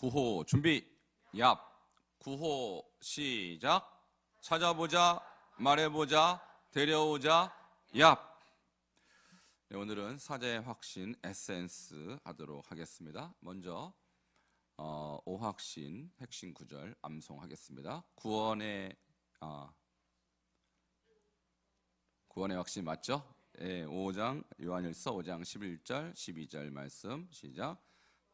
구호 준비. 얍. 구호 시작. 찾아보자, 말해보자, 데려오자. 얍. 네, 오늘은 사제의 확신 에센스 하도록 하겠습니다. 먼저 오확신 핵심 구절 암송하겠습니다. 구원의 확신 맞죠? 예, 5장 요한일서 5장 11절 12절 말씀 시작.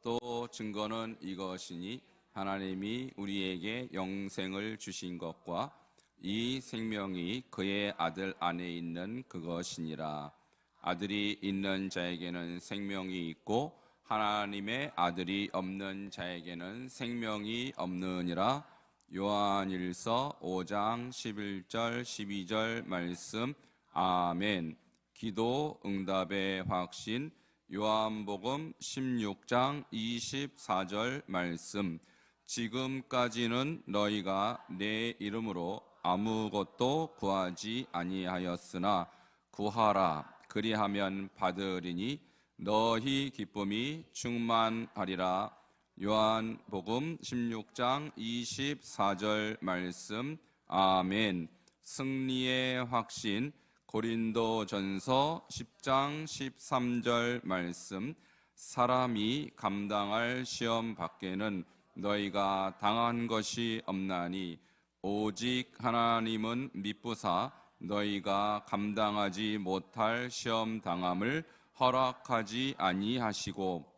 또 증거는 이것이니 하나님이 우리에게 영생을 주신 것과 이 생명이 그의 아들 안에 있는 그것이니라. 아들이 있는 자에게는 생명이 있고 하나님의 아들이 없는 자에게는 생명이 없느니라. 요한일서 5장 11절 12절 말씀. 아멘. 기도 응답의 확신. 요한복음 16장 24절 말씀. 지금까지는 너희가 내 이름으로 아무것도 구하지 아니하였으나 구하라 그리하면 받으리니 너희 기쁨이 충만하리라. 요한복음 16장 24절 말씀. 아멘. 승리의 확신. 고린도전서 10장 13절 말씀. 사람이 감당할 시험 밖에는 너희가 당한 것이 없나니 오직 하나님은 미쁘사 너희가 감당하지 못할 시험 당함을 허락하지 아니하시고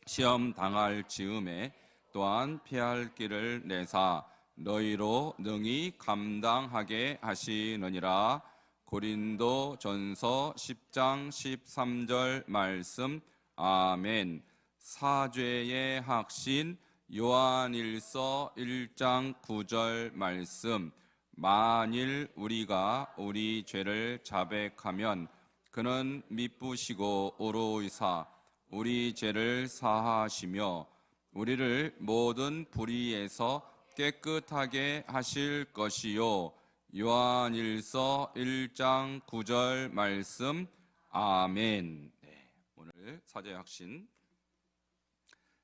시험 당할 즈음에 또한 피할 길을 내사 너희로 능히 감당하게 하시느니라. 고린도전서 10장 13절 말씀. 아멘. 사죄의 확신. 요한일서 1장 9절 말씀. 만일 우리가 우리 죄를 자백하면 그는 미쁘시고 의로우사 우리 죄를 사하시며 우리를 모든 불의에서 깨끗하게 하실 것이요. 요한일서 1장 9절 말씀. 아멘. 네, 오늘 사제의 확신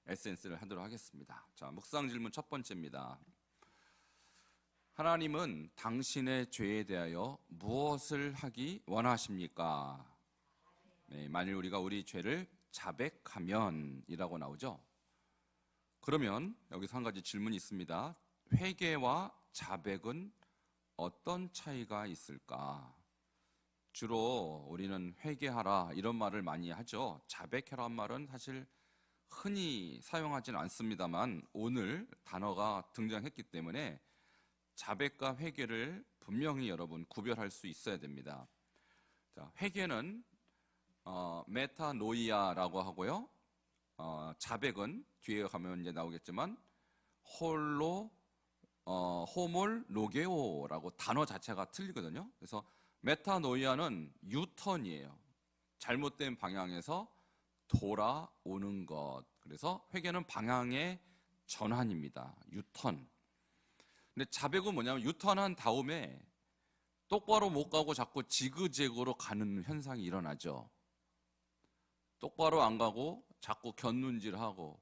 에센스를 하도록 하겠습니다. 자, 묵상 질문 첫 번째입니다. 하나님은 당신의 죄에 대하여 무엇을 하기 원하십니까? 네, 만일 우리가 우리 죄를 자백하면 이라고 나오죠. 그러면 여기서 한 가지 질문이 있습니다. 회개와 자백은 어떤 차이가 있을까? 주로 우리는 회개하라 이런 말을 많이 하죠. 자백해라는 말은 사실 흔히 사용하지는 않습니다만 오늘 단어가 등장했기 때문에 자백과 회개를 분명히 여러분 구별할 수 있어야 됩니다. 자, 회개는 메타노이아라고 하고요. 자백은 뒤에 가면 이제 나오겠지만 호몰 로게오라고 단어 자체가 틀리거든요. 그래서 메타노이아는 유턴이에요. 잘못된 방향에서 돌아오는 것. 그래서 회개는 방향의 전환입니다. 유턴. 근데 자백은 뭐냐면 유턴한 다음에 똑바로 못 가고 자꾸 지그재그로 가는 현상이 일어나죠. 똑바로 안 가고 자꾸 곁눈질하고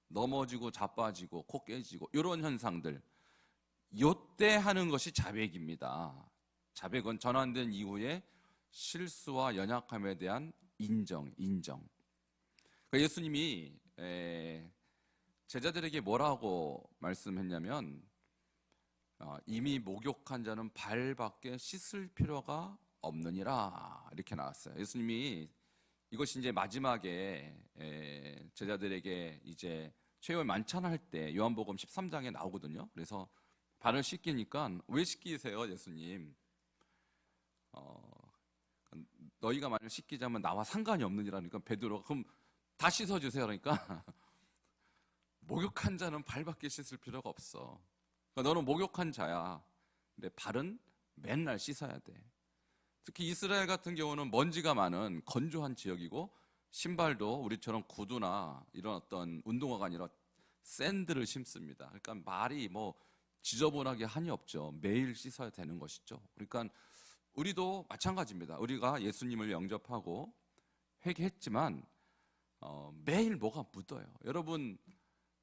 넘어지고 자빠지고 코 깨지고 이런 현상들. 요때 하는 것이 자백입니다. 자백은 전환된 이후에 실수와 연약함에 대한 인정. 그러니까 예수님이 제자들에게 뭐라고 말씀했냐면 이미 목욕한 자는 발밖에 씻을 필요가 없느니라 이렇게 나왔어요. 예수님이 이것이 이제 마지막에 제자들에게 이제 최후의 만찬할 때 요한복음 13장에 나오거든요. 그래서 발을 씻기니까 왜 씻기세요, 예수님? 너희가 만약 씻기자면 나와 상관이 없느니라니까 베드로가 그럼 다 씻어주세요. 그러니까 목욕한 자는 발밖에 씻을 필요가 없어. 그러니까 너는 목욕한 자야. 근데 발은 맨날 씻어야 돼. 특히 이스라엘 같은 경우는 먼지가 많은 건조한 지역이고 신발도 우리처럼 구두나 이런 어떤 운동화가 아니라 샌들을 신습니다. 그러니까 말이 뭐 지저분하게 한이 없죠. 매일 씻어야 되는 것이죠. 그러니까 우리도 마찬가지입니다. 우리가 예수님을 영접하고 회개했지만 매일 뭐가 묻어요. 여러분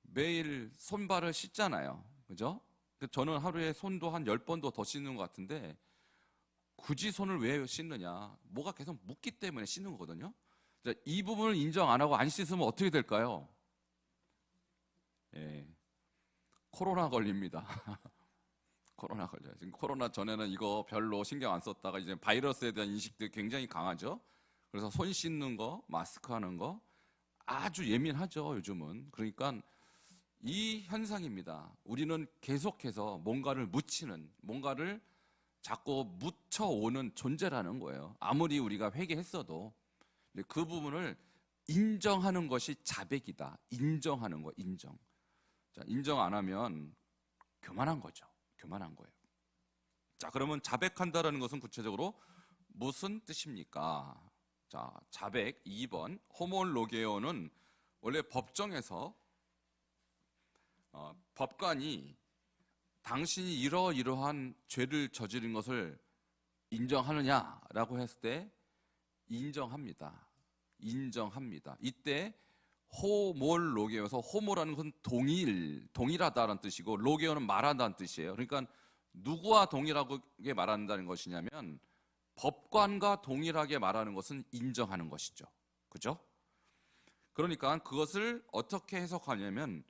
매일 손발을 씻잖아요. 그죠? 저는 하루에 손도 한 10번도 더 씻는 것 같은데 굳이 손을 왜 씻느냐? 뭐가 계속 묻기 때문에 씻는 거거든요. 이 부분을 인정 안 하고 안 씻으면 어떻게 될까요? 예, 코로나 걸립니다. 코로나 걸려요. 지금 코로나 전에는 이거 별로 신경 안 썼다가 이제 바이러스에 대한 인식도 굉장히 강하죠. 그래서 손 씻는 거, 마스크 하는 거 아주 예민하죠, 요즘은. 그러니까 이 현상입니다. 우리는 계속해서 뭔가를 묻히는, 뭔가를 자꾸 묻혀오는 존재라는 거예요. 아무리 우리가 회개했어도. 근데 그 부분을 인정하는 것이 자백이다. 인정하는 거, 인정. 자, 인정 안 하면 교만한 거죠. 교만한 거예요. 자, 그러면 자백한다라는 것은 구체적으로 무슨 뜻입니까? 자, 자백 2번 호몰로게오는 원래 법정에서 법관이 당신이 이러이러한 죄를 저지른 것을 인정하느냐라고 했을 때 인정합니다. 인정합니다. 이때 호몰로게오에서 호모라는 것은 동일하다는 뜻이고 로게오는 말한다는 뜻이에요. 그러니까 누구와 동일하게 말한다는 것이냐면 법관과 동일하게 말하는 것은 인정하는 것이죠. 그죠? 그러니까 그것을 어떻게 해석하냐면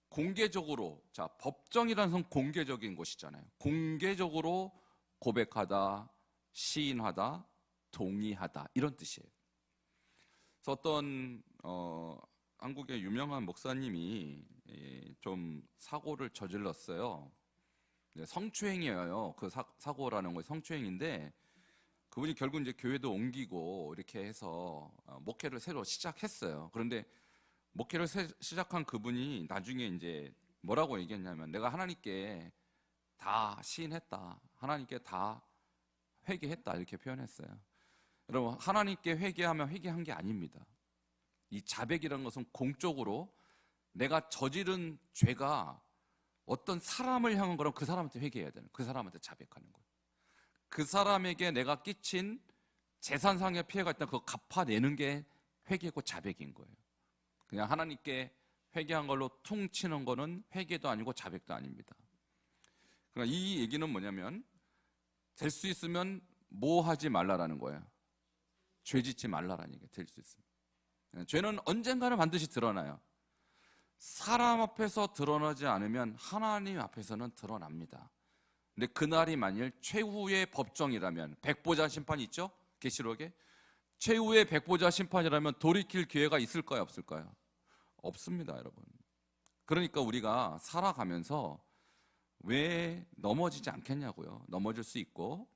공개적으로, 자, 법정이라는 것은 공개적인 것이잖아요. 공개적으로 고백하다, 시인하다, 동의하다 이런 뜻이에요. 그래서 어떤 한국의 유명한 목사님이 좀 사고를 저질렀어요. 성추행이에요. 그 사고라는 거 성추행인데 그분이 결국 이제 교회도 옮기고 이렇게 해서 목회를 새로 시작했어요. 그런데 목회를 시작한 그분이 나중에 이제 뭐라고 얘기했냐면 내가 하나님께 다 시인했다. 하나님께 다 회개했다. 이렇게 표현했어요. 여러분, 하나님께 회개하면 회개한 게 아닙니다. 이 자백이라는 것은 공적으로 내가 저지른 죄가 어떤 사람을 향한 거라면 그 사람한테 회개해야 되는, 그 사람한테 자백하는 거예요. 그 사람에게 내가 끼친 재산상의 피해가 있다면 그거 갚아내는 게 회개고 자백인 거예요. 그냥 하나님께 회개한 걸로 퉁치는 거는 회개도 아니고 자백도 아닙니다. 그러니까 이 얘기는 뭐냐면 될 수 있으면 뭐 하지 말라라는 거예요. 죄 짓지 말라라는 얘기가 될 수 있습니다. 죄는 언젠가는 반드시 드러나요. 사람 앞에서 드러나지 않으면 하나님 앞에서는 드러납니다. 근데 그날이 만일 최후의 법정이라면, 백보자 심판이 있죠? 계시록에 최후의 백보자 심판이라면 돌이킬 기회가 있을까요? 없을까요? 없습니다, 여러분. 그러니까 우리가 살아가면서 왜 넘어지지 않겠냐고요. 넘어질 수 있고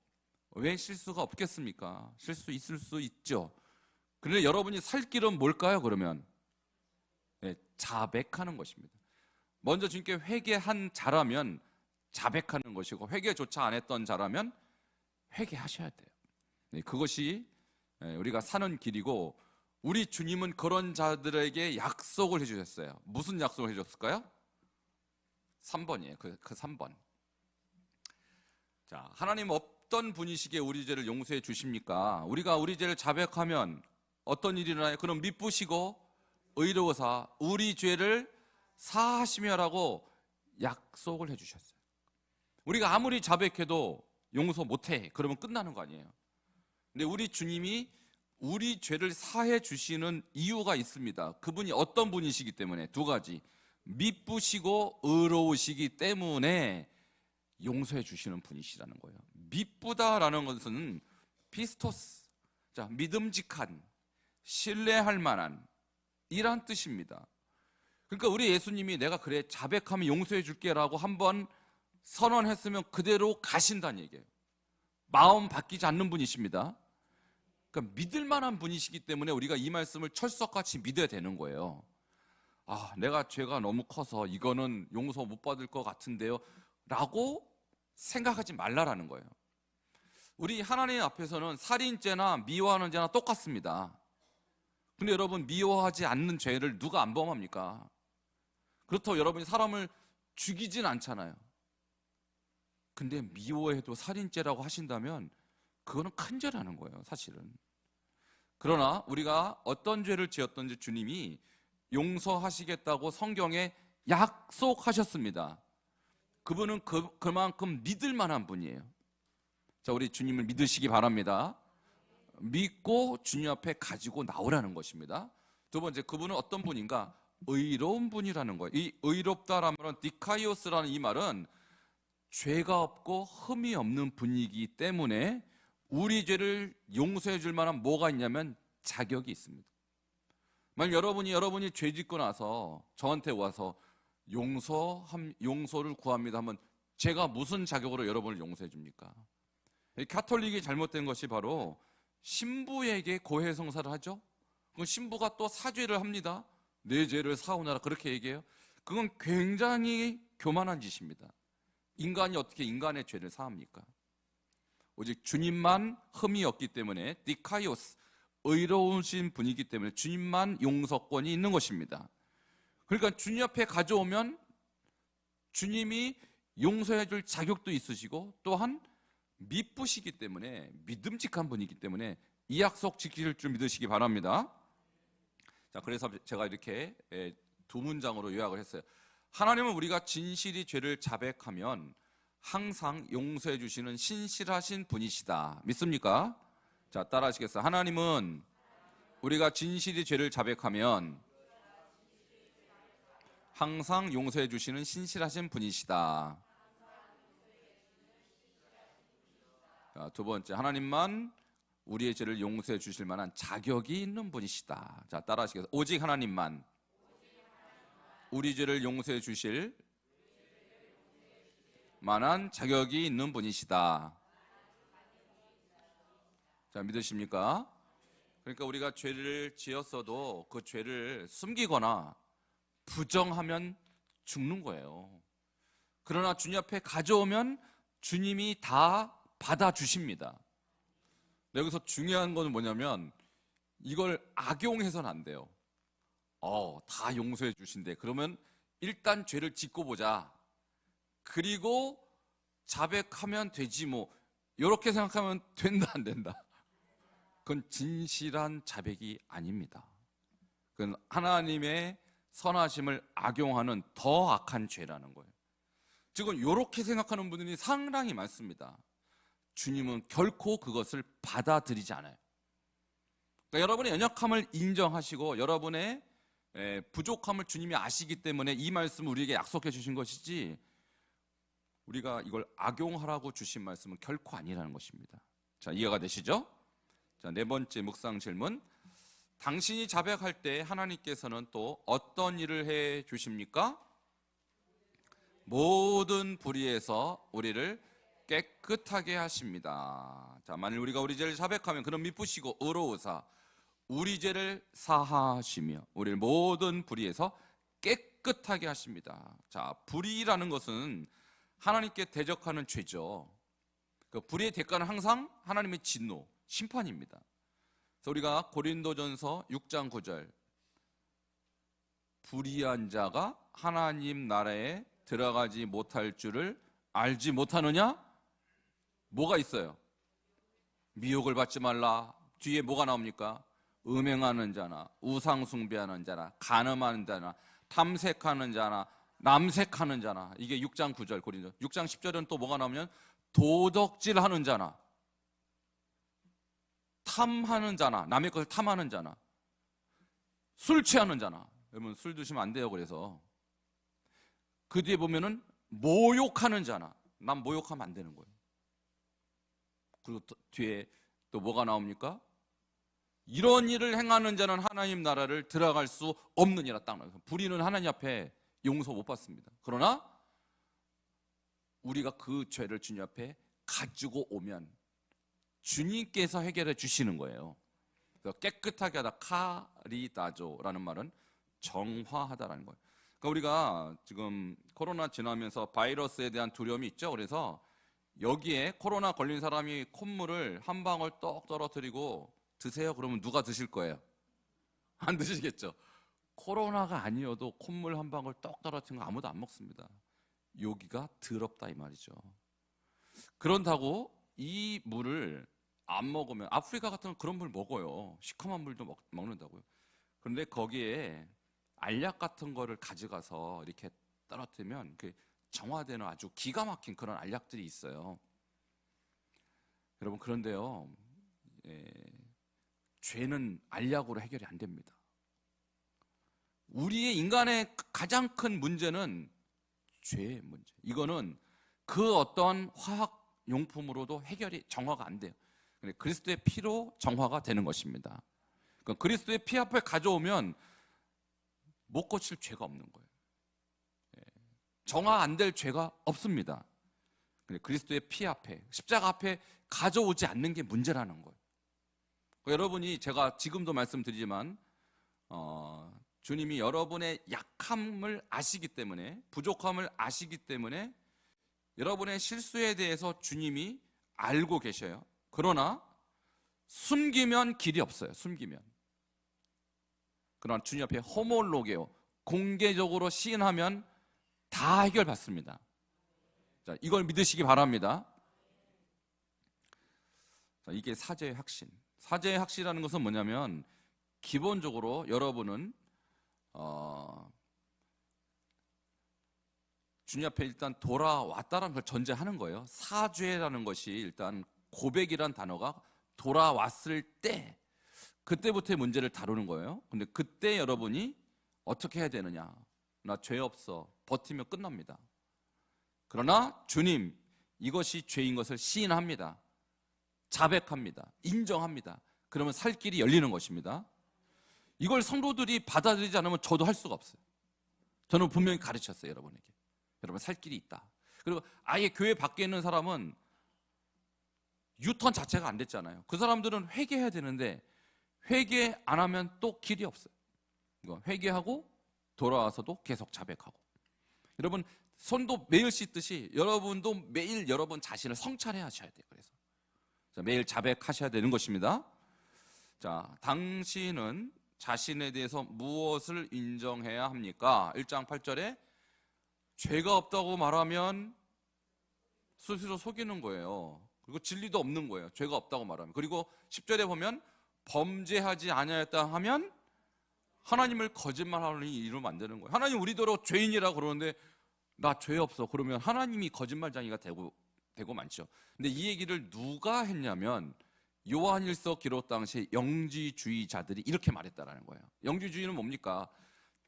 왜 실수가 없겠습니까? 실수 있을 수 있죠. 그런데 여러분이 살 길은 뭘까요? 그러면 자백하는 것입니다. 먼저 주님께 회개한 자라면 자백하는 것이고 회개조차 안 했던 자라면 회개하셔야 돼요. 그것이 우리가 사는 길이고 우리 주님은 그런 자들에게 약속을 해주셨어요. 무슨 약속을 해줬을까요? 3번이에요. 그 3번. 자, 하나님 어떤 분이시기에 우리 죄를 용서해 주십니까? 우리가 우리 죄를 자백하면 어떤 일이 일어나요? 그럼 미쁘시고 의로우사 우리 죄를 사하시며라고 약속을 해주셨어요. 우리가 아무리 자백해도 용서 못해. 그러면 끝나는 거 아니에요. 근데 우리 주님이 우리 죄를 사해 주시는 이유가 있습니다. 그분이 어떤 분이시기 때문에 두 가지. 미쁘시고 의로우시기 때문에 용서해 주시는 분이시라는 거예요. 미쁘다라는 것은 피스토스, 자, 믿음직한, 신뢰할 만한 이란 뜻입니다. 그러니까 우리 예수님이 내가 그래 자백하면 용서해 줄게라고 한번 선언했으면 그대로 가신다는 얘기예요. 마음 바뀌지 않는 분이십니다. 그러니까 믿을 만한 분이시기 때문에 우리가 이 말씀을 철석같이 믿어야 되는 거예요. 아, 내가 죄가 너무 커서 이거는 용서 못 받을 것 같은데요 라고 생각하지 말라라는 거예요. 우리 하나님 앞에서는 살인죄나 미워하는 죄나 똑같습니다. 근데 여러분, 미워하지 않는 죄를 누가 안 범합니까? 그렇다고 여러분이 사람을 죽이진 않잖아요. 근데 미워해도 살인죄라고 하신다면 그거는 큰 죄라는 거예요, 사실은. 그러나 우리가 어떤 죄를 지었던지 주님이 용서하시겠다고 성경에 약속하셨습니다. 그분은 그만큼 믿을 만한 분이에요. 자, 우리 주님을 믿으시기 바랍니다. 믿고 주님 앞에 가지고 나오라는 것입니다. 두 번째, 그분은 어떤 분인가? 의로운 분이라는 거예요. 이 의롭다라는 말은, 디카이오스라는 이 말은 죄가 없고 흠이 없는 분이기 때문에 우리 죄를 용서해 줄 만한 뭐가 있냐면 자격이 있습니다. 만약 여러분이 죄 짓고 나서 저한테 와서 용서를 구합니다 하면 제가 무슨 자격으로 여러분을 용서해 줍니까? 가톨릭이 잘못된 것이 바로 신부에게 고해성사를 하죠. 그럼 신부가 또 사죄를 합니다. 내 죄를 사오너라 그렇게 얘기해요. 그건 굉장히 교만한 짓입니다. 인간이 어떻게 인간의 죄를 사합니까? 오직 주님만 흠이 없기 때문에, 디카이오스, 의로우신 분이기 때문에 주님만 용서권이 있는 것입니다. 그러니까 주님 앞에 가져오면 주님이 용서해 줄 자격도 있으시고 또한 미쁘시기 때문에, 믿음직한 분이기 때문에 이 약속 지키실 줄 믿으시기 바랍니다. 자, 그래서 제가 이렇게 두 문장으로 요약을 했어요. 하나님은 우리가 진실이 죄를 자백하면 항상 용서해 주시는 신실하신 분이시다. 믿습니까? 자, 따라 하시겠어요? 하나님은 우리가 진실이 죄를 자백하면 항상 용서해 주시는 신실하신 분이시다. 자, 두 번째, 하나님만 우리의 죄를 용서해 주실 만한 자격이 있는 분이시다. 자, 따라 하시겠어요? 오직 하나님만 우리 죄를 용서해 주실 만한 자격이 있는 분이시다. 자, 믿으십니까? 그러니까 우리가 죄를 지었어도 그 죄를 숨기거나 부정하면 죽는 거예요. 그러나 주님 앞에 가져오면 주님이 다 받아주십니다. 여기서 중요한 건 뭐냐면 이걸 악용해서는 안 돼요. 다 용서해 주신대. 그러면 일단 죄를 짓고 보자. 그리고 자백하면 되지 뭐, 이렇게 생각하면 된다 안 된다? 그건 진실한 자백이 아닙니다. 그건 하나님의 선하심을 악용하는 더 악한 죄라는 거예요. 지금 이렇게 생각하는 분들이 상당히 많습니다. 주님은 결코 그것을 받아들이지 않아요. 그러니까 여러분의 연약함을 인정하시고 여러분의 부족함을 주님이 아시기 때문에 이 말씀을 우리에게 약속해 주신 것이지, 우리가 이걸 악용하라고 주신 말씀은 결코 아니라는 것입니다. 자, 이해가 되시죠? 자, 네 번째 묵상 질문. 당신이 자백할 때 하나님께서는 또 어떤 일을 해 주십니까? 모든 불의에서 우리를 깨끗하게 하십니다. 자, 만일 우리가 우리 죄를 자백하면 그는 미쁘시고 의로우사 우리 죄를 사하시며 우리를 모든 불의에서 깨끗하게 하십니다. 자, 불의라는 것은 하나님께 대적하는 죄죠. 그 불의의 대가는 항상 하나님의 진노, 심판입니다. 그래서 우리가 고린도전서 6장 9절, 불의한 자가 하나님 나라에 들어가지 못할 줄을 알지 못하느냐? 뭐가 있어요? 미혹을 받지 말라. 뒤에 뭐가 나옵니까? 음행하는 자나 우상 숭배하는 자나 간음하는 자나 탐색하는 자나 남색하는 자나. 이게 6장 9절 고린도. 6장 10절은 또 뭐가 나오면 도덕질하는 자나 탐하는 자나, 남의 것을 탐하는 자나, 술 취하는 자나. 여러분 술 드시면 안 돼요. 그래서 그 뒤에 보면은 모욕하는 자나, 남 모욕하면 안 되는 거예요. 그리고 또 뒤에 또 뭐가 나옵니까? 이런 일을 행하는 자는 하나님 나라를 들어갈 수 없느니라. 딱 나와요. 불의는 하나님 앞에 용서 못 받습니다. 그러나 우리가 그 죄를 주님 앞에 가지고 오면 주님께서 해결해 주시는 거예요. 그래서 깨끗하게 하다, 카리다조라는 말은 정화하다라는 거예요. 그러니까 우리가 지금 코로나 지나면서 바이러스에 대한 두려움이 있죠. 그래서 여기에 코로나 걸린 사람이 콧물을 한 방울 떡 떨어뜨리고 드세요. 그러면 누가 드실 거예요? 안 드시겠죠. 코로나가 아니어도 콧물 한 방울 떡 떨어뜨린 거 아무도 안 먹습니다. 여기가 더럽다 이 말이죠. 그런다고 이 물을 안 먹으면, 아프리카 같은 그런 물 먹어요. 시커먼 물도 먹는다고요. 그런데 거기에 알약 같은 거를 가져가서 이렇게 떨어뜨리면 그 정화되는 아주 기가 막힌 그런 알약들이 있어요. 여러분, 그런데요, 죄는 알약으로 해결이 안 됩니다. 우리의 인간의 가장 큰 문제는 죄의 문제. 이거는 그 어떤 화학 용품으로도 해결이 정화가 안 돼요. 그리스도의 피로 정화가 되는 것입니다. 그러니까 그리스도의 피 앞에 가져오면 못 고칠 죄가 없는 거예요. 정화 안 될 죄가 없습니다. 그리스도의 피 앞에, 십자가 앞에 가져오지 않는 게 문제라는 거예요. 여러분이, 제가 지금도 말씀드리지만 주님이 여러분의 약함을 아시기 때문에, 부족함을 아시기 때문에 여러분의 실수에 대해서 주님이 알고 계셔요. 그러나 숨기면 길이 없어요. 숨기면. 그러나 주님 앞에 호몰로게요, 공개적으로 시인하면 다 해결받습니다. 자, 이걸 믿으시기 바랍니다. 자, 이게 사죄의 확신. 사죄의 확신이라는 것은 뭐냐면, 기본적으로 여러분은 주님 앞에 일단 돌아왔다는 걸 전제하는 거예요. 사죄라는 것이, 일단 고백이란 단어가 돌아왔을 때, 그때부터의 문제를 다루는 거예요. 근데 그때 여러분이 어떻게 해야 되느냐? 나 죄 없어. 버티면 끝납니다. 그러나 주님, 이것이 죄인 것을 시인합니다. 자백합니다. 인정합니다. 그러면 살 길이 열리는 것입니다. 이걸 성도들이 받아들이지 않으면 저도 할 수가 없어요. 저는 분명히 가르쳤어요, 여러분에게. 여러분, 살 길이 있다. 그리고 아예 교회 밖에 있는 사람은 유턴 자체가 안 됐잖아요. 그 사람들은 회개해야 되는데 회개 안 하면 또 길이 없어요. 회개하고 돌아와서도 계속 자백하고. 여러분, 손도 매일 씻듯이 여러분도 매일 여러분 자신을 성찰해 하셔야 돼요. 그래서 매일 자백하셔야 되는 것입니다. 자, 당신은 자신에 대해서 무엇을 인정해야 합니까? 1장 8절에 죄가 없다고 말하면 스스로 속이는 거예요. 그리고 진리도 없는 거예요. 죄가 없다고 말하면. 그리고 10절에 보면 범죄하지 아니하였다 하면 하나님을 거짓말하는 이로 만드는 거예요. 하나님, 우리더러 죄인이라고 그러는데 나 죄 없어. 그러면 하나님이 거짓말장이가 되고 많죠. 근데 이 얘기를 누가 했냐면 요한일서 기록 당시 영지주의자들이 이렇게 말했다라는 거예요. 영지주의는 뭡니까?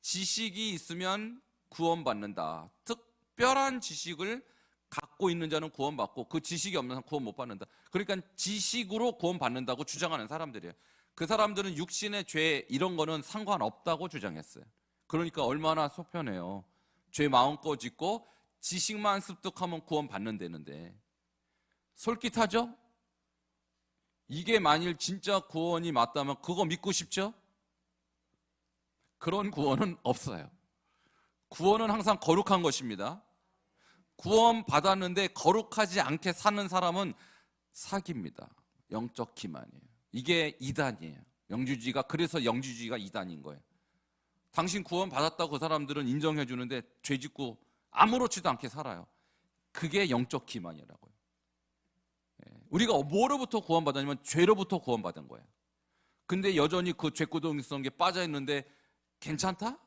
지식이 있으면 구원받는다. 특별한 지식을 갖고 있는 자는 구원받고 그 지식이 없는 사람은 구원 못 받는다. 그러니까 지식으로 구원받는다고 주장하는 사람들이에요. 그 사람들은 육신의 죄 이런 거는 상관없다고 주장했어요. 그러니까 얼마나 속편해요. 죄 마음껏 짓고 지식만 습득하면 구원받는다는데 솔깃하죠? 이게 만일 진짜 구원이 맞다면 그거 믿고 싶죠? 그런 구원은 없어요. 구원은 항상 거룩한 것입니다. 구원 받았는데 거룩하지 않게 사는 사람은 사기입니다. 영적 기만이에요. 이게 이단이에요. 영주주의가, 그래서 영주주의가 이단인 거예요. 당신 구원 받았다고 그 사람들은 인정해 주는데 죄 짓고 아무렇지도 않게 살아요. 그게 영적 기만이라고요. 우리가 뭐로부터 구원받았냐면 죄로부터 구원받은 거예요. 근데 여전히 그 죄구덩이성에 빠져 있는데 괜찮다?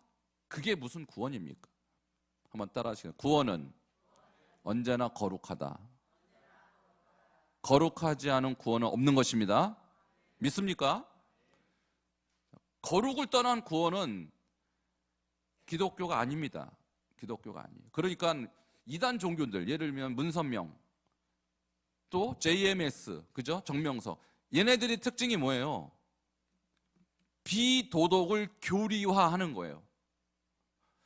그게 무슨 구원입니까? 한번 따라 하시겠어요? 구원은 언제나 거룩하다. 거룩하지 않은 구원은 없는 것입니다. 믿습니까? 거룩을 떠난 구원은 기독교가 아닙니다. 기독교가 아니에요. 그러니까 이단 종교들, 예를 들면 문선명, 또 JMS, 그죠? 정명서. 얘네들의 특징이 뭐예요? 비도덕을 교리화하는 거예요.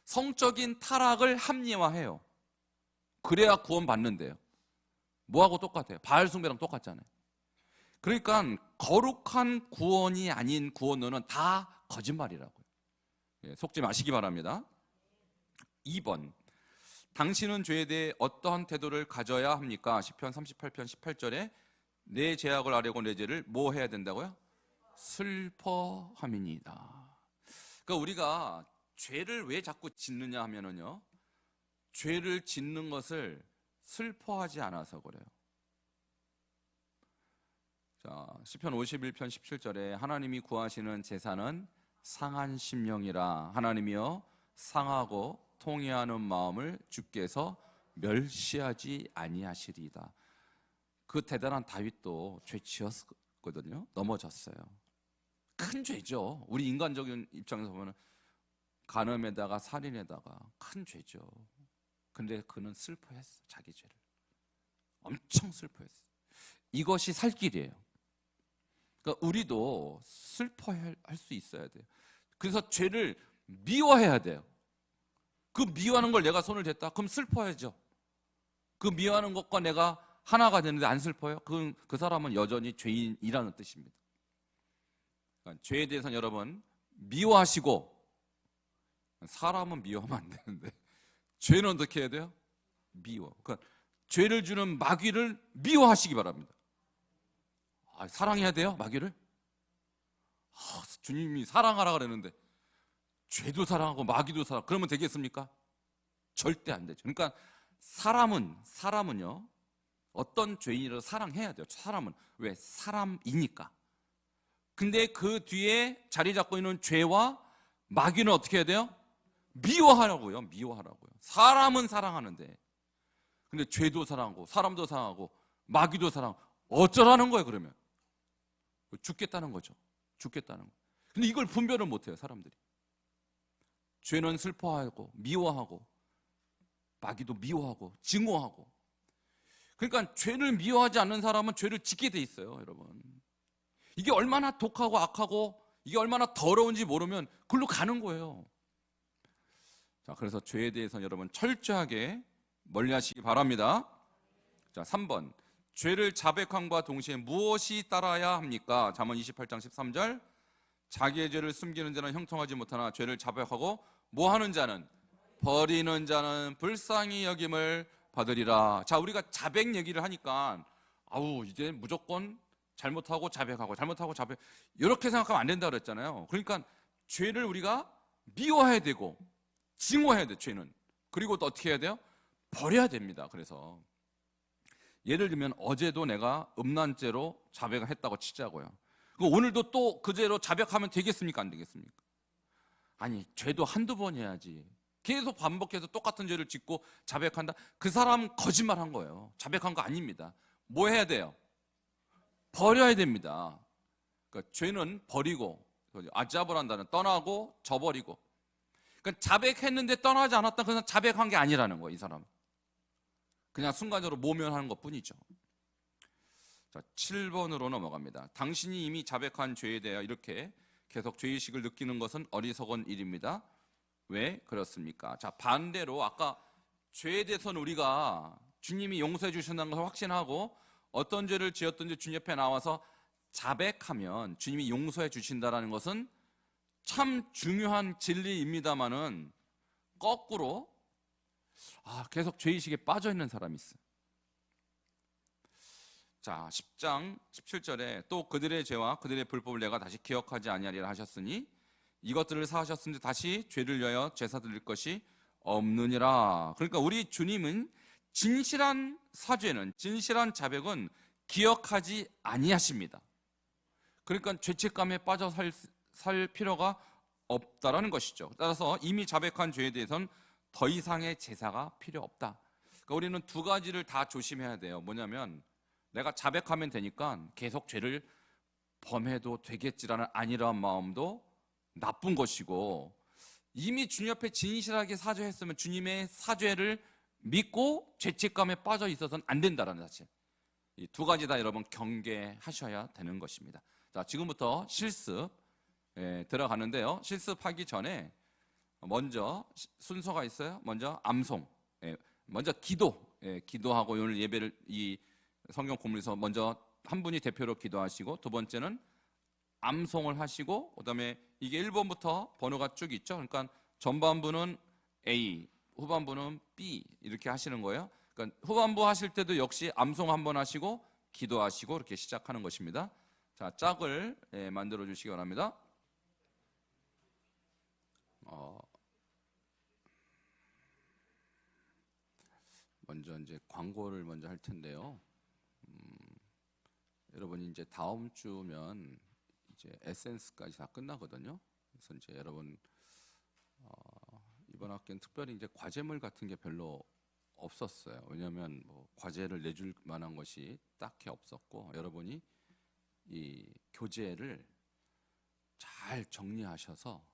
성적인 타락을 합리화해요. 그래야 구원받는데요. 뭐하고 똑같아요? 바알 숭배랑 똑같잖아요. 그러니까 거룩한 구원이 아닌 구원론은 다 거짓말이라고요. 속지 마시기 바랍니다. 2번, 당신은 죄에 대해 어떠한 태도를 가져야 합니까? 시편 38편 18절에 내 죄악을 아뢰고 내 죄를 뭐 해야 된다고요? 슬퍼함이니이다. 그러니까 우리가 죄를 왜 자꾸 짓느냐 하면은요, 죄를 짓는 것을 슬퍼하지 않아서 그래요. 자, 시편 51편 17절에 하나님이 구하시는 제사는 상한 심령이라 하나님이여 상하고 통회하는 마음을 주께서 멸시하지 아니하시리이다. 그 대단한 다윗도 죄 지었거든요. 넘어졌어요. 큰 죄죠. 우리 인간적인 입장에서 보면 간음에다가 살인에다가 큰 죄죠. 근데 그는 슬퍼했어. 자기 죄를 엄청 슬퍼했어. 이것이 살 길이에요. 그러니까 우리도 슬퍼할 수 있어야 돼요. 그래서 죄를 미워해야 돼요. 그 미워하는 걸 내가 손을 댔다? 그럼 슬퍼야죠. 그 미워하는 것과 내가 하나가 되는데 안 슬퍼요? 그 사람은 여전히 죄인이라는 뜻입니다. 그러니까 죄에 대해서는 여러분 미워하시고, 사람은 미워하면 안 되는데 죄는 어떻게 해야 돼요? 미워. 그러니까 죄를 주는 마귀를 미워하시기 바랍니다. 사랑해야 돼요? 마귀를? 주님이 사랑하라 그랬는데 죄도 사랑하고 마귀도 그러면 되겠습니까? 절대 안 되죠. 그러니까 사람은요 어떤 죄인이라도 사랑해야 돼요. 사람은 왜? 사람이니까. 근데 그 뒤에 자리 잡고 있는 죄와 마귀는 어떻게 해야 돼요? 미워하라고요. 미워하라고요. 사람은 사랑하는데, 근데 죄도 사랑하고 사람도 사랑하고 마귀도 사랑하고 어쩌라는 거예요? 그러면 죽겠다는 거죠. 죽겠다는 거. 근데 이걸 분별을 못해요, 사람들이. 죄는 슬퍼하고 미워하고 마귀도 미워하고 증오하고. 그러니까 죄를 미워하지 않는 사람은 죄를 짓게 돼 있어요, 여러분. 이게 얼마나 독하고 악하고 이게 얼마나 더러운지 모르면 그걸로 가는 거예요. 자, 그래서 죄에 대해서는 여러분 철저하게 멀리하시기 바랍니다. 자, 3번. 죄를 자백함과 동시에 무엇이 따라야 합니까? 잠언 28장 13절. 자기의 죄를 숨기는 자는 형통하지 못하나 죄를 자백하고 뭐 하는 자는, 버리는 자는 불쌍히 여김을 받으리라. 자, 우리가 자백 얘기를 하니까 이제 무조건 잘못하고 자백하고 잘못하고 자백, 이렇게 생각하면 안 된다고 그랬잖아요. 그러니까 죄를 우리가 미워해야 되고 증오해야 돼, 죄는. 그리고 또 어떻게 해야 돼요? 버려야 됩니다. 그래서 예를 들면 어제도 내가 음란죄로 자백을 했다고 치자고요. 오늘도 또 그 죄로 자백하면 되겠습니까? 안 되겠습니까? 아니, 죄도 한두 번 해야지. 계속 반복해서 똑같은 죄를 짓고 자백한다? 그 사람 거짓말한 거예요. 자백한 거 아닙니다. 뭐 해야 돼요? 버려야 됩니다. 그러니까 죄는 버리고, 아자브란다는 떠나고 저버리고. 그러니까 자백했는데 떠나지 않았다, 그냥 자백한 게 아니라는 거예요, 이 사람은. 그냥 순간적으로 모면하는 것 뿐이죠. 자, 7번으로 넘어갑니다. 당신이 이미 자백한 죄에 대하여 이렇게 계속 죄의식을 느끼는 것은 어리석은 일입니다. 왜 그렇습니까? 자, 반대로 아까 죄에 대해서는 우리가 주님이 용서해 주신다는 것을 확신하고 어떤 죄를 지었든지 주님 옆에 나와서 자백하면 주님이 용서해 주신다는 것은 참 중요한 진리입니다만은 거꾸로 계속 죄의식에 빠져 있는 사람이 있어요. 자, 10장 17절에 또 그들의 죄와 그들의 불법을 내가 다시 기억하지 아니하리라 하셨으니 이것들을 사하셨으니 다시 죄를 위하여 제사 드릴 것이 없느니라. 그러니까 우리 주님은 진실한 사죄는, 진실한 자백은 기억하지 아니하십니다. 그러니까 죄책감에 빠져 살 필요가 없다라는 것이죠. 따라서 이미 자백한 죄에 대해서는 더 이상의 제사가 필요 없다. 그러니까 우리는 두 가지를 다 조심해야 돼요. 뭐냐면 내가 자백하면 되니까 계속 죄를 범해도 되겠지라는 안일한 마음도 나쁜 것이고, 이미 주님 앞에 진실하게 사죄했으면 주님의 사죄를 믿고 죄책감에 빠져 있어서는 안 된다는 사실, 이 두 가지 다 여러분 경계하셔야 되는 것입니다. 자, 지금부터 실습 들어가는데요. 실습하기 전에 먼저 순서가 있어요. 먼저 암송, 먼저 기도하고 오늘 예배를 이 성경 공부에서 먼저 한 분이 대표로 기도하시고, 두 번째는 암송을 하시고, 그다음에 이게 1번부터 번호가 쭉 있죠. 그러니까 전반부는 A, 후반부는 B 이렇게 하시는 거예요. 그러니까 후반부 하실 때도 역시 암송 한번 하시고 기도하시고 이렇게 시작하는 것입니다. 자, 짝을 만들어 주시기 바랍니다. 먼저 이제 광고를 먼저 할 텐데요. 여러분이 이제 다음 주면 이제 에센스까지 다 끝나거든요. 그래서 이제 여러분 이번 학기는 특별히 이제 과제물 같은 게 별로 없었어요. 왜냐하면 뭐 과제를 내줄 만한 것이 딱히 없었고, 여러분이 이 교재를 잘 정리하셔서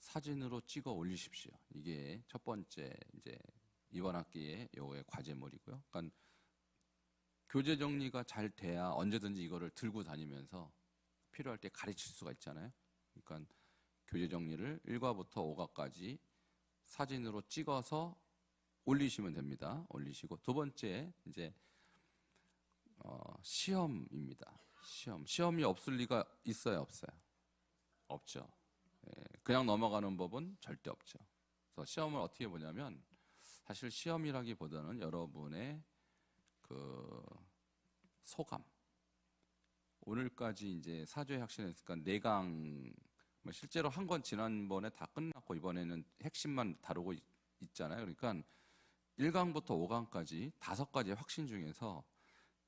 사진으로 찍어 올리십시오. 이게 첫 번째 이제 이번 학기에 요의 과제물이고요. 그러니까 교재 정리가 잘 돼야 언제든지 이거를 들고 다니면서 필요할 때 가르칠 수가 있잖아요. 그러니까 교재 정리를 1과부터 5과까지 사진으로 찍어서 올리시면 됩니다. 올리시고, 두 번째 이제 시험입니다. 시험이 없을 리가 있어요, 없어요? 없죠. 예, 그냥 넘어가는 법은 절대 없죠. 그래서 시험을 어떻게 보냐면, 사실 시험이라기보다는 여러분의 그 소감. 오늘까지 이제 사조의 혁신을 했으니까 4강, 실제로 한 건 지난번에 다 끝났고 이번에는 핵심만 다루고 있잖아요. 그러니까 1강부터 5강까지 5가지의 확신 중에서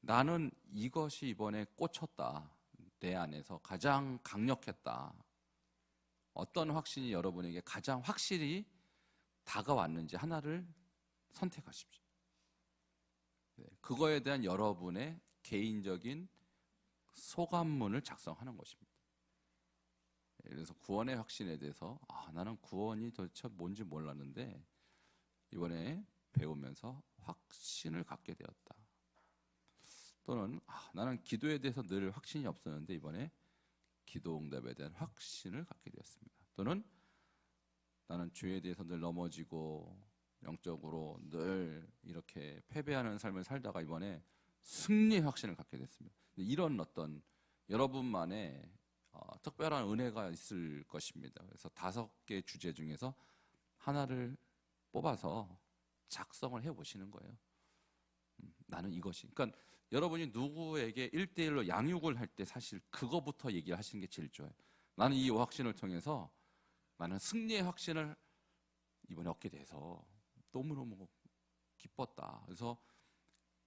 나는 이것이 이번에 꽂혔다. 내 안에서 가장 강력했다. 어떤 확신이 여러분에게 가장 확실히 다가왔는지 하나를 선택하십시오. 그거에 대한 여러분의 개인적인 소감문을 작성하는 것입니다. 그래서 구원의 확신에 대해서 나는 구원이 도대체 뭔지 몰랐는데 이번에 배우면서 확신을 갖게 되었다. 또는 나는 기도에 대해서 늘 확신이 없었는데 이번에 기도 응답에 대한 확신을 갖게 되었습니다. 또는 나는 죄에 대해서 늘 넘어지고 영적으로 늘 이렇게 패배하는 삶을 살다가 이번에 승리의 확신을 갖게 됐습니다. 이런 어떤 여러분만의 특별한 은혜가 있을 것입니다. 그래서 5개 주제 중에서 하나를 뽑아서 작성을 해보시는 거예요. 나는 이것이. 그러니까 여러분이 누구에게 1대1로 양육을 할 때 사실 그거부터 얘기를 하시는 게 제일 좋아요. 나는 이 확신을 통해서 나는 승리의 확신을 이번에 얻게 돼서 너무너무 기뻤다. 그래서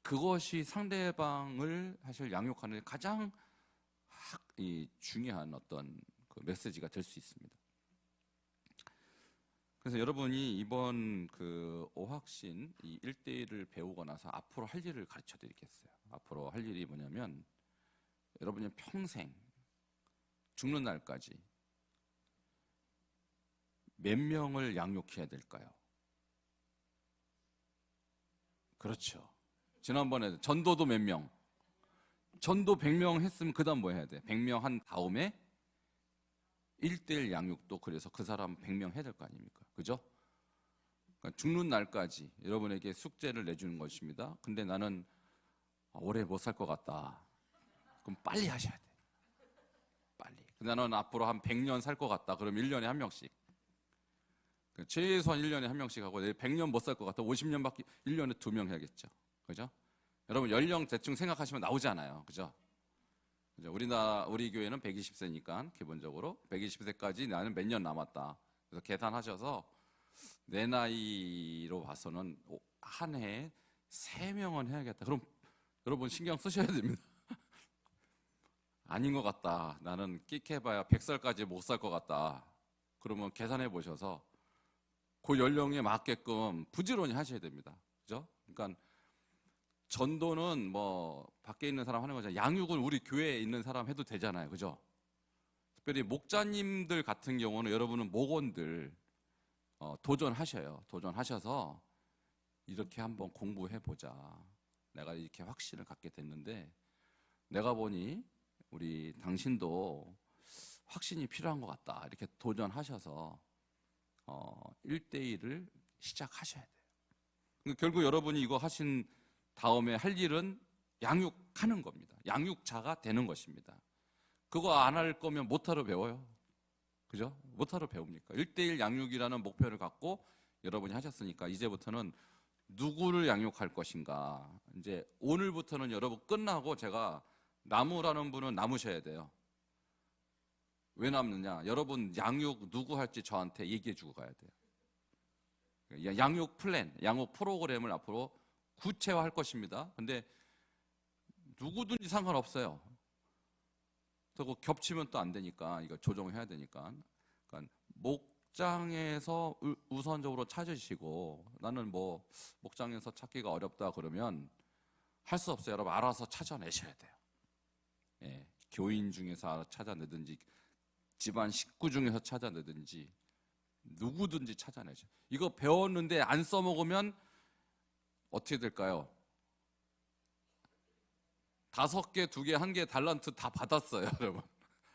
그것이 상대방을 사실 양육하는 데 가장 중요한 어떤 그 메시지가 될 수 있습니다. 그래서 여러분이 이번 그 오확신 이 1대1을 배우고 나서 앞으로 할 일을 가르쳐 드리겠어요. 앞으로 할 일이 뭐냐면 여러분이 평생 죽는 날까지 몇 명을 양육해야 될까요? 그렇죠. 지난번에 전도도 몇 명? 전도 100명 했으면 그 다음 뭐 해야 돼? 100명 한 다음에 1대1 양육도 그래서 그 사람 100명 해야 될 거 아닙니까? 그죠? 그러니까 죽는 날까지 여러분에게 숙제를 내주는 것입니다. 근데 나는 오래 못 살 것 같다. 그럼 빨리 하셔야 돼. 빨리. 근데 나는 앞으로 한 100년 살 것 같다. 그럼 1년에 한 명씩. 최소한 1년에 한 명씩 하고 100년 못 살 것 같다. 50년밖에 1년에 2명 해야겠죠. 그죠? 여러분 연령 대충 생각하시면 나오잖아요. 그죠? 우리 교회는 120세니까 기본적으로 120세까지 나는 몇 년 남았다. 그래서 계산하셔서 내 나이로 봐서는 한 해에 3명은 해야겠다. 그럼 여러분 신경 쓰셔야 됩니다. 아닌 것 같다. 나는 끽해봐야 100살까지 못 살 것 같다. 그러면 계산해 보셔서 그 연령에 맞게끔 부지런히 하셔야 됩니다. 그죠? 그러니까 전도는 뭐 밖에 있는 사람 하는 거잖아요. 양육은 우리 교회에 있는 사람 해도 되잖아요. 그죠? 특별히 목자님들 같은 경우는 여러분은 목원들 도전하셔요. 도전하셔서 이렇게 한번 공부해보자. 내가 이렇게 확신을 갖게 됐는데 내가 보니 우리 당신도 확신이 필요한 것 같다. 이렇게 도전하셔서 1대1을 시작하셔야 돼요. 그러니까 결국 여러분이 이거 하신 다음에 할 일은 양육하는 겁니다. 양육자가 되는 것입니다. 그거 안 할 거면 못하러 배워요. 그죠? 못하러 배웁니까? 1대1 양육이라는 목표를 갖고 여러분이 하셨으니까 이제부터는 누구를 양육할 것인가. 이제 오늘부터는 여러분 끝나고 제가 나무라는 분은 남으셔야 돼요. 왜 남느냐? 여러분 양육 누구 할지 저한테 얘기해 주고 가야 돼요. 양육 플랜, 양육 프로그램을 앞으로 구체화할 것입니다. 근데 누구든지 상관없어요. 또 겹치면 또 안 되니까 이거 조정해야 되니까. 그러니까 목장에서 우선적으로 찾으시고, 나는 뭐 목장에서 찾기가 어렵다 그러면 할 수 없어요. 여러분 알아서 찾아내셔야 돼요. 예, 교인 중에서 찾아내든지 집안 식구 중에서 찾아내든지 누구든지 찾아내죠. 이거 배웠는데 안 써먹으면 어떻게 될까요? 5개, 2개, 1개 달란트 다 받았어요, 여러분.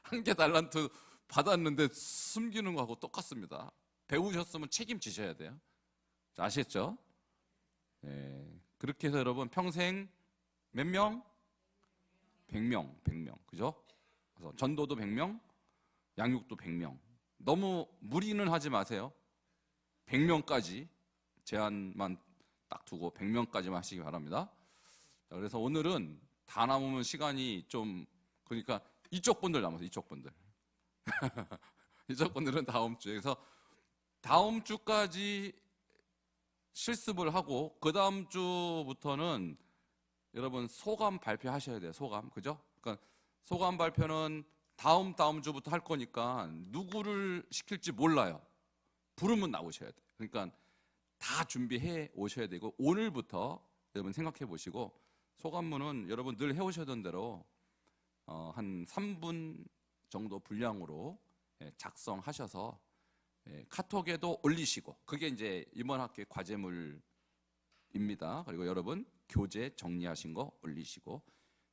1개 달란트 받았는데 숨기는 거하고 똑같습니다. 배우셨으면 책임지셔야 돼요. 아시겠죠? 예, 그렇게 해서 여러분 평생 몇 명? 100명, 그죠? 그래서 전도도 100명, 양육도 100명. 너무 무리는 하지 마세요. 100명까지 제한만 딱 두고 100명까지만 하시기 바랍니다. 자, 그래서 오늘은 다 남으면 시간이 좀, 그러니까 이쪽 분들 남았어요. 이쪽 분들. 이쪽 분들은 다음 주에. 그래서 다음 주까지 실습을 하고 그 다음 주부터는 여러분 소감 발표하셔야 돼요. 소감, 그죠? 그러니까 소감 발표는 다음 주부터 할 거니까 누구를 시킬지 몰라요. 부르면 나오셔야 돼요. 그러니까 다 준비해 오셔야 되고, 오늘부터 여러분 생각해 보시고, 소감문은 여러분 늘 해오셨던 대로 한 3분 정도 분량으로 작성하셔서 카톡에도 올리시고, 그게 이제 이번 학기 과제물입니다. 그리고 여러분 교재 정리하신 거 올리시고,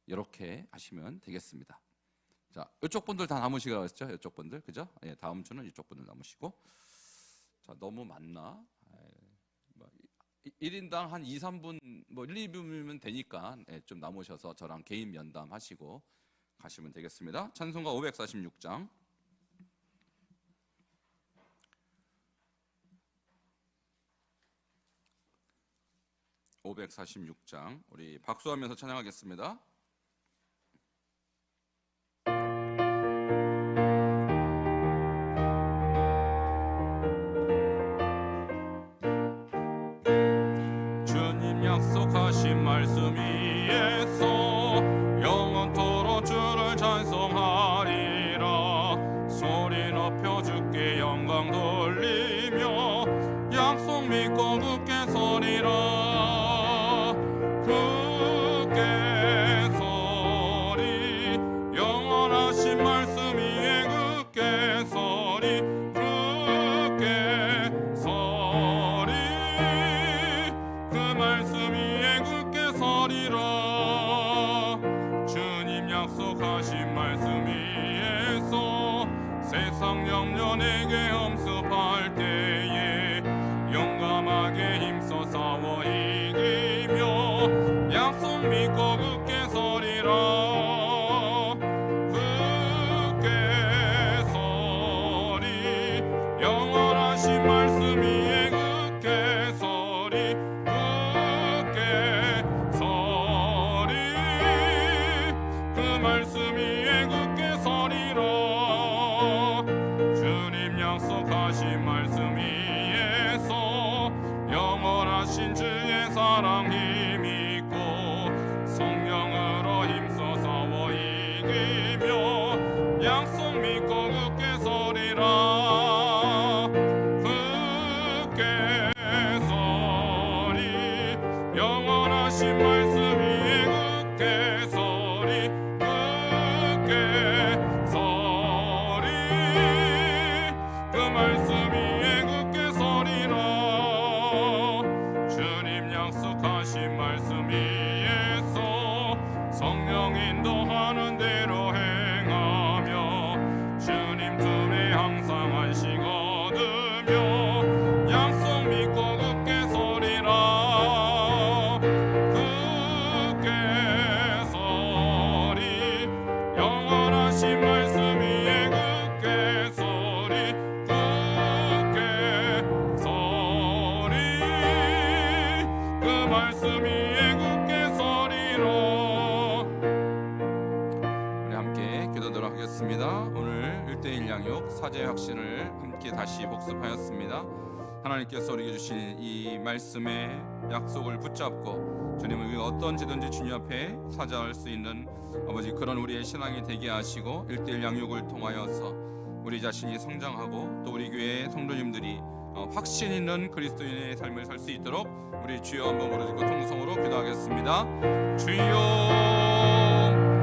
이렇게 하시면 되겠습니다. 자, 이쪽 분들 다 남으시라고 했죠? 이쪽 분들, 그죠? 예, 다음 주는 이쪽 분들 남으시고. 자, 너무 많나? 1인당 한 2, 3분, 뭐 1, 2분이면 되니까 좀 남으셔서 저랑 개인 면담 하시고 가시면 되겠습니다. 찬송가 546장. 546장 우리 박수하면서 찬양하겠습니다. 주님 약속하신 말씀 위에서 영원토록 주를 찬송하리라. 소리 높여 주께 영광 돌리며 약속 믿고 굳게 서리라. 굳게 서리 영원하신 말씀 위에 굳게 서리. 굳게 서리 그 말씀 위에 굳게 서리라. 주님 약속하신 말씀 위에서 세상 염려 내게 엄습할 때에 용감하게 힘써 싸워 이기며 약속 믿고 굳게 서리라. 굳게 서리 영원하신 말씀 위에 굳게 서리. 굳게 서리 그 말씀 위에 굳게 서리라. 주님 약속하신 말씀 위에서 영원하신 주의 사랑 힘있고 성령으로 힘써 싸워 이기며 약속 믿고 굳게 서리라. 굳게 서리 영원하신 말씀 위에 굳게 서리. 굳게 서리 그 말씀 위에 굳게 서리라. 주님 약속하신 말씀 위에서 성령 인도하는 대로 행하며 주님 틈에 항상 안식 얻으며 약속 믿고 굳게 서리라. 굳게 서리 영원하신 말씀 위에 굳게 서리. 굳게 서리 그 말씀 위에 굳게 서리라. 우리 함께 기도하도록 하겠습니다. 오늘 1:1 양육 사제 확신을 함께 다시 복습하였습니다. 하나님께서 우리에게 주신 이 말씀의 약속을 붙잡고 주님을 위해 어떤지든지 주님 앞에 사자할 수 있는 아버지 그런 우리의 신앙이 되게 하시고 1:1 양육을 통하여서 우리 자신이 성장하고 또 우리 교회의 성도님들이 확신 있는 그리스도인의 삶을 살 수 있도록 우리 주여 한번 부르짖고 통성으로 기도하겠습니다. 주여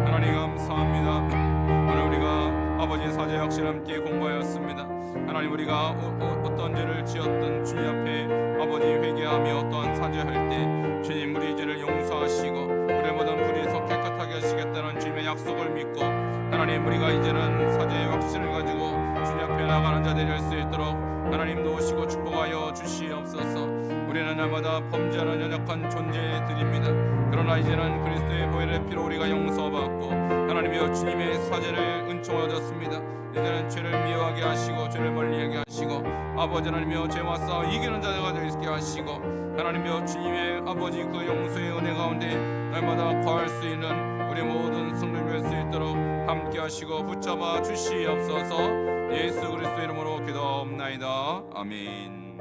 하나님 감사합니다. 오늘 우리가 아버지의 사제 확신 함께 공부하였습니다. 하나님 우리가 어떤 죄를 지었든 주님 앞에 아버지 회개하며 또한 사죄할 때 주님 우리 죄를 용서하시고 우리의 모든 불의에서 깨끗하게 하시겠다는 주님의 약속을 믿고 하나님 우리가 이제는 사죄의 확신을 가지고 주님 앞에 나가는 자들이 될 수 있도록 하나님 도우시고 축복하여 주시옵소서. 우리는 날마다 범죄하는 연약한 존재들입니다. 그러나 이제는 그리스도의 보혈의 피로 우리가 용서받고 하나님이여 주님의 사죄를 은총하였습니다. 이제는 죄를 미워하게 하시고 죄를 멀리하게 하시고 아버지 하나님이여 죄와 싸워 이기는 자가 되게 하시고 하나님이여 주님의 아버지 그 용서의 은혜 가운데 날마다 거할 수 있는 우리 모든 성도들 될 수 있도록 함께 하시고 붙잡아 주시옵소서. 예수 그리스도의 이름으로 기도하옵나이다. 아멘.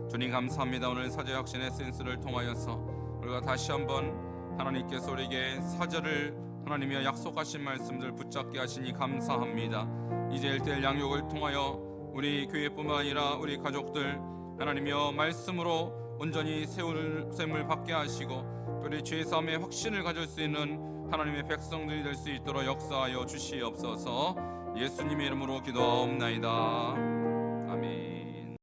주님 감사합니다. 오늘 사죄 확신 에센스를 통하여서 우리가 다시 한번 하나님께서 우리에게 사죄를 하나님이여 약속하신 말씀들 붙잡게 하시니 감사합니다. 이제 1:1 양육을 통하여 우리 교회뿐만 아니라 우리 가족들 하나님이여 말씀으로 온전히 세움을 받게 하시고 우리 죄 사함의 확신을 가질 수 있는 하나님의 백성들이 될 수 있도록 역사하여 주시옵소서. 예수님의 이름으로 기도하옵나이다.